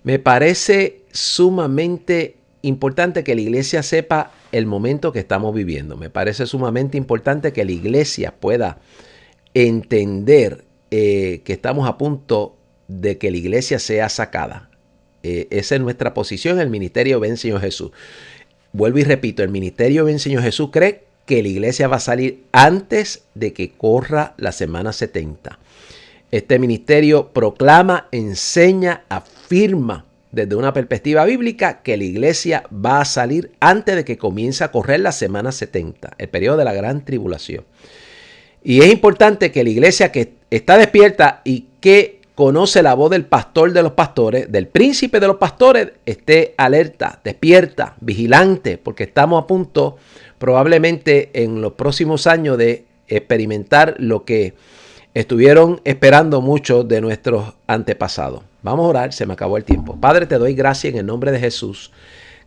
me parece sumamente importante que la iglesia sepa el momento que estamos viviendo. Me parece sumamente importante que la iglesia pueda entender que estamos a punto de que la iglesia sea sacada. Esa es nuestra posición. El ministerio Ven Señor Jesús. Vuelvo y repito, el ministerio Ven Señor Jesús cree que la iglesia va a salir antes de que corra la semana 70. Este ministerio proclama, enseña, afirma desde una perspectiva bíblica que la iglesia va a salir antes de que comience a correr la semana 70, el periodo de la gran tribulación. Y es importante que la iglesia que está despierta y que conoce la voz del pastor de los pastores, del príncipe de los pastores, esté alerta, despierta, vigilante, porque estamos a punto probablemente en los próximos años de experimentar lo que estuvieron esperando muchos de nuestros antepasados. Vamos a orar, se me acabó el tiempo. Padre, te doy gracias en el nombre de Jesús.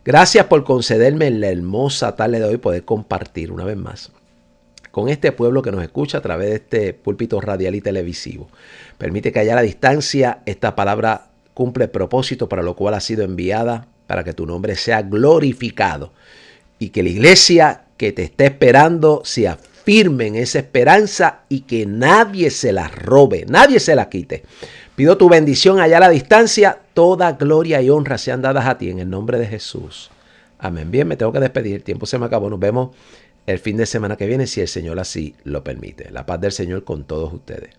Gracias por concederme la hermosa tarde de hoy poder compartir una vez más con este pueblo que nos escucha a través de este púlpito radial y televisivo. Permite que allá a la distancia esta palabra cumple el propósito para lo cual ha sido enviada, para que tu nombre sea glorificado y que la iglesia que te está esperando se afirme en esa esperanza y que nadie se la robe, nadie se la quite. Pido tu bendición allá a la distancia. Toda gloria y honra sean dadas a ti en el nombre de Jesús. Amén. Bien, me tengo que despedir. El tiempo se me acabó. Nos vemos el fin de semana que viene, si el Señor así lo permite. La paz del Señor con todos ustedes.